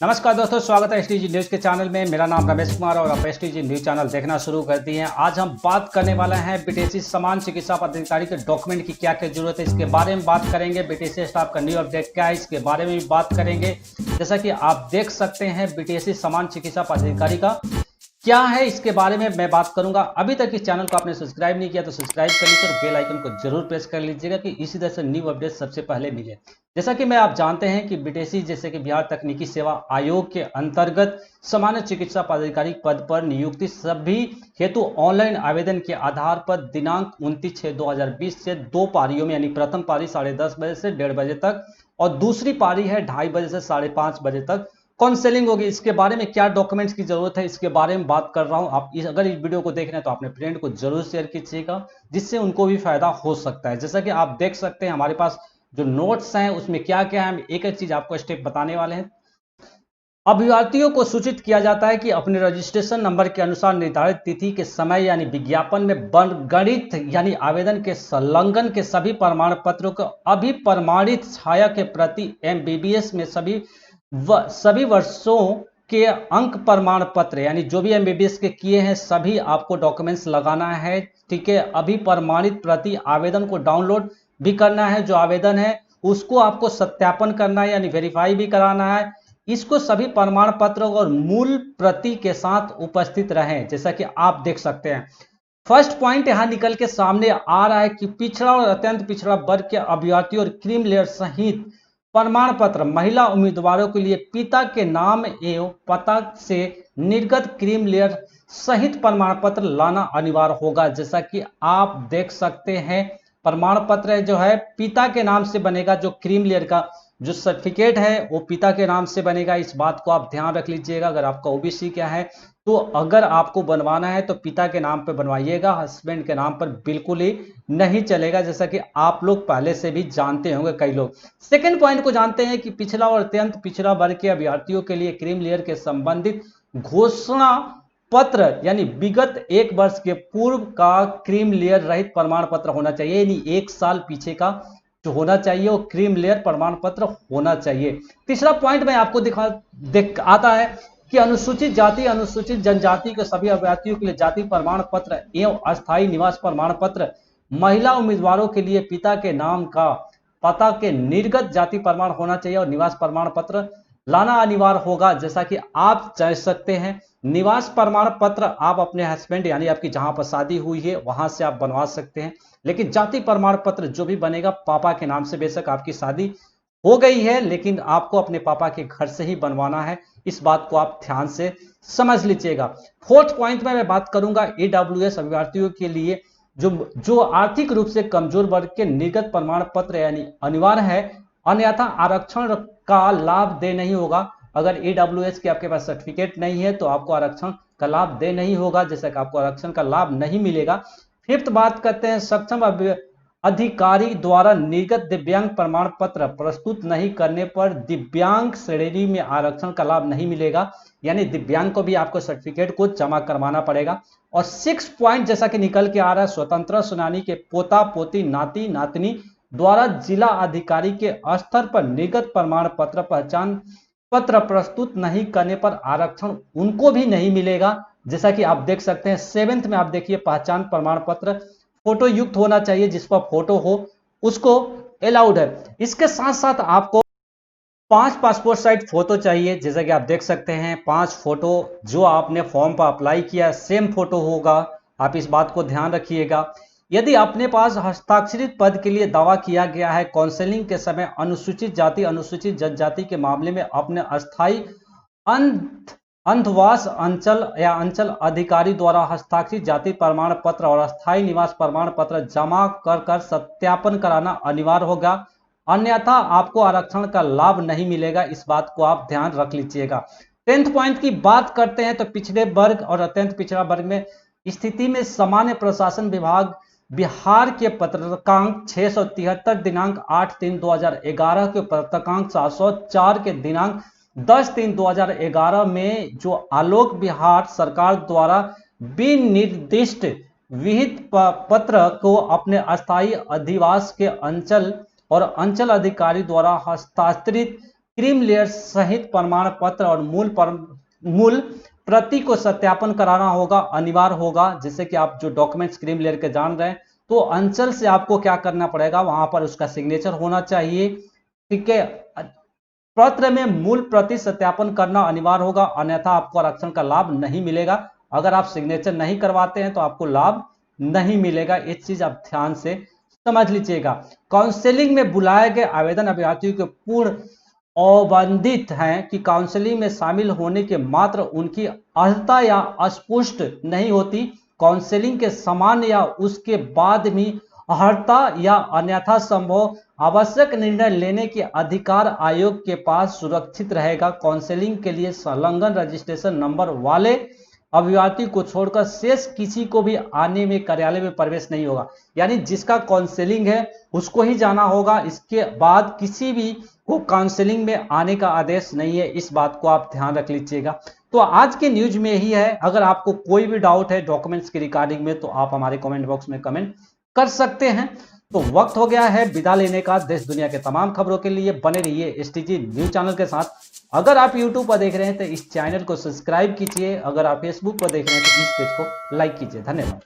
नमस्कार दोस्तों, स्वागत है एसटीजी न्यूज के चैनल में। मेरा नाम रमेश कुमार और आप एसटीजी न्यूज चैनल देखना शुरू कर दिए हैं। आज हम बात करने वाले हैं बीटीएससी समान चिकित्सा पदाधिकारी के डॉक्यूमेंट की क्या क्या जरूरत है, इसके बारे में बात करेंगे। बीटीएससी स्टाफ का न्यू अपडेट क्या है, इसके बारे में भी बात करेंगे। जैसा कि आप देख सकते हैं, बीटीएससी समान चिकित्सा पदाधिकारी का क्या है, इसके बारे में मैं बात करूंगा। अभी तक इस चैनल को आपने सब्सक्राइब नहीं किया तो सब्सक्राइब कर लीजिए और बेल आइकन को जरूर प्रेस कर लीजिएगा कि इसी तरह से न्यू अपडेट सबसे पहले मिले। जैसा कि आप जानते हैं कि बीटीएससी जैसे कि बिहार तकनीकी सेवा आयोग के अंतर्गत सामान्य चिकित्सा पदाधिकारी पद पर नियुक्ति सभी हेतु ऑनलाइन आवेदन के आधार पर दिनांक 29/6/2020 से 2 पारियों में, यानी प्रथम पारी 10:30 बजे से 1:30 बजे तक और दूसरी पारी है 2:30 बजे से 5:30 बजे तक काउंसलिंग होगी। इसके बारे में क्या डॉक्यूमेंट्स की जरूरत है, इसके बारे में बात कर रहा हूं। आप अगर इस वीडियो को देख रहे हैं तो अपने फ्रेंड को जरूर शेयर कीजिएगा, जिससे उनको भी फायदा हो सकता है। जैसा कि आप देख सकते हैं, हमारे पास जो नोट्स हैं उसमें क्या क्या है, हम एक एक चीज आपको स्टेप बताने वाले हैं। अभ्यर्थियों को सूचित किया जाता है कि अपने रजिस्ट्रेशन नंबर के अनुसार निर्धारित तिथि के समय यानी विज्ञापन में वर्णित यानी आवेदन के संलग्न के सभी प्रमाण पत्रों को अभिप्रमाणित छाया के प्रति एमबीबीएस में सभी वर्षों के अंक प्रमाण पत्र, यानी जो भी एमबीबीएस के किए हैं सभी आपको डॉक्यूमेंट्स लगाना है। ठीक है, अभिप्रमाणित प्रति आवेदन को डाउनलोड भी करना है, जो आवेदन है उसको आपको सत्यापन करना है यानी वेरीफाई भी कराना है। इसको सभी प्रमाण पत्रों और मूल प्रति के साथ उपस्थित रहें। जैसा कि आप देख सकते हैं, फर्स्ट पॉइंट यहां निकल के सामने आ रहा है कि पिछड़ा और अत्यंत पिछड़ा वर्ग के अभ्यर्थियों और क्रीम लेयर सहित प्रमाण पत्र महिला उम्मीदवारों के लिए पिता के नाम एवं पता से निर्गत क्रीम लेयर सहित प्रमाण पत्र लाना अनिवार्य होगा। जैसा कि आप देख सकते हैं, प्रमाण पत्र जो है पिता के नाम से बनेगा। जो क्रीम लेयर का जो सर्टिफिकेट है वो पिता के नाम से बनेगा। इस बात को आप ध्यान रख लीजिएगा। अगर आपका ओबीसी क्या है तो अगर आपको बनवाना है तो पिता के नाम पर बनवाइएगा, हस्बैंड के नाम पर बिल्कुल ही नहीं चलेगा, जैसा कि आप लोग पहले से भी जानते होंगे कई लोग। सेकंड पॉइंट को जानते हैं कि पिछड़ा और अत्यंत पिछड़ा वर्ग के अभ्यर्थियों के लिए क्रीम लेयर के संबंधित घोषणा पत्र यानी विगत 1 वर्ष के पूर्व का क्रीम लेयर रहित प्रमाण पत्र होना चाहिए, यानी 1 साल पीछे का जो होना चाहिए वो क्रीम लेयर प्रमाण पत्र होना चाहिए। तीसरा पॉइंट मैं आपको आता है कि अनुसूचित जाति अनुसूचित जनजाति के सभी अभ्यर्थियों के लिए जाति प्रमाण पत्र एवं अस्थायी निवास प्रमाण पत्र, महिला उम्मीदवारों के लिए पिता के नाम का पता के निर्गत जाति प्रमाण होना चाहिए और निवास प्रमाण पत्र लाना अनिवार्य होगा। जैसा कि आप जान सकते हैं, निवास प्रमाण पत्र आप अपने हस्बैंड यानी आपकी जहां पर शादी हुई है वहां से आप बनवा सकते हैं, लेकिन जाति प्रमाण पत्र जो भी बनेगा पापा के नाम से। बेशक आपकी शादी हो गई है लेकिन आपको अपने पापा के घर से ही बनवाना है, इस बात को आप ध्यान से समझ लीजिएगा। फोर्थ पॉइंट में मैं बात करूंगा ईडब्ल्यूएस अभ्यर्थियों के लिए जो आर्थिक रूप से कमजोर वर्ग के निर्गत प्रमाण पत्र यानी अनिवार्य है, अन्यथा आरक्षण का लाभ दे नहीं होगा। अगर ईडब्ल्यूएस के आपके पास सर्टिफिकेट नहीं है तो आपको आरक्षण का लाभ दे नहीं होगा, जैसे कि आपको आरक्षण का लाभ नहीं मिलेगा। फिफ्थ बात करते हैं, सक्षम अधिकारी द्वारा निर्गत दिव्यांग प्रमाण पत्र प्रस्तुत नहीं करने पर दिव्यांग श्रेणी में आरक्षण का लाभ नहीं मिलेगा, यानी दिव्यांग को भी आपको सर्टिफिकेट को जमा करवाना पड़ेगा। और 6 पॉइंट जैसा कि निकल के आ रहा है, स्वतंत्र सेनानी के पोता पोती नाती नातनी द्वारा जिला अधिकारी के स्तर पर निर्गत प्रमाण पत्र पहचान पत्र प्रस्तुत नहीं करने पर आरक्षण उनको भी नहीं मिलेगा। जैसा कि आप देख सकते हैं 7th में आप देखिए, पहचान प्रमाण पत्र फोटो युक्त होना चाहिए, जिस पर फोटो हो उसको अलाउड है। इसके साथ साथ आपको 5 पासपोर्ट साइज फोटो चाहिए। जैसा कि आप देख सकते हैं 5 फोटो जो आपने फॉर्म पर अप्लाई किया सेम फोटो होगा, आप इस बात को ध्यान रखिएगा। यदि अपने पास हस्ताक्षरित पद के लिए दावा किया गया है, काउंसलिंग के समय अनुसूचित जाति अनुसूचित जनजाति के मामले में अपने अस्थायी अंधवास अंचल या अंचल अधिकारी द्वारा हस्ताक्षरित जाति प्रमाण पत्र और अस्थायी निवास प्रमाण पत्र जमा कर सत्यापन कराना अनिवार्य होगा, अन्यथा आपको आरक्षण का लाभ नहीं मिलेगा। इस बात को आप ध्यान रख लीजिएगा। 10th पॉइंट की बात करते हैं तो पिछड़े वर्ग और अत्यंत पिछड़ा वर्ग में स्थिति में सामान्य प्रशासन विभाग बिहार के पत्रकांक 673 दिनांक 8/3/2011 के पत्रकांक 704 के दिनांक 10/3/2011 में जो आलोक बिहार सरकार द्वारा विनिर्दिष्ट विहित पत्र को अपने अस्थायी अधिवास के अंचल और अंचल अधिकारी द्वारा हस्तांतरित क्रीम लेयर सहित प्रमाण पत्र और मूल प्रति को सत्यापन कराना होगा, अनिवार्य होगा। जैसे कि आप जो डॉक्यूमेंट्स क्रीम लेयर के जान रहे हैं, तो अंचल से आपको क्या करना पड़ेगा, वहां पर उसका सिग्नेचर होना चाहिए, ठीक है। पत्र में मूल प्रति सत्यापन करना अनिवार्य होगा, अन्यथा आपको आरक्षण का लाभ नहीं मिलेगा। अगर आप सिग्नेचर नहीं करवाते हैं तो आपको लाभ नहीं मिलेगा। एक चीज आप ध्यान से समझ लीजिएगा। काउंसलिंग में बुलाए गए आवेदन अभ्यर्थियों के पूर्ण अवबंधित हैं कि काउंसलिंग में शामिल होने के मात्र उनकी अर्हता या अस्पष्ट नहीं होती। काउंसलिंग के समान या उसके बाद भी अर्हता या अन्यथा संभव आवश्यक निर्णय लेने के अधिकार आयोग के पास सुरक्षित रहेगा। काउंसलिंग के लिए संलग्न रजिस्ट्रेशन नंबर वाले अभ्यर्थी को छोड़कर शेष किसी को भी आने में कार्यालय में प्रवेश नहीं होगा। यानी जिसका काउंसलिंग है उसको ही जाना होगा, इसके बाद किसी भी को काउंसलिंग में आने का आदेश नहीं है। इस बात को आप ध्यान रख लीजिएगा। तो आज के न्यूज में ही है। अगर आपको कोई भी डाउट है डॉक्यूमेंट्स की रिगार्डिंग में तो आप हमारे कमेंट बॉक्स में कमेंट कर सकते हैं। तो वक्त हो गया है विदा लेने का। देश दुनिया के तमाम खबरों के लिए बने रहिए एसटीजी न्यूज चैनल के साथ। अगर आप यूट्यूब पर देख रहे हैं तो इस चैनल को सब्सक्राइब कीजिए, अगर आप फेसबुक पर देख रहे हैं तो इस पेज को लाइक कीजिए। धन्यवाद।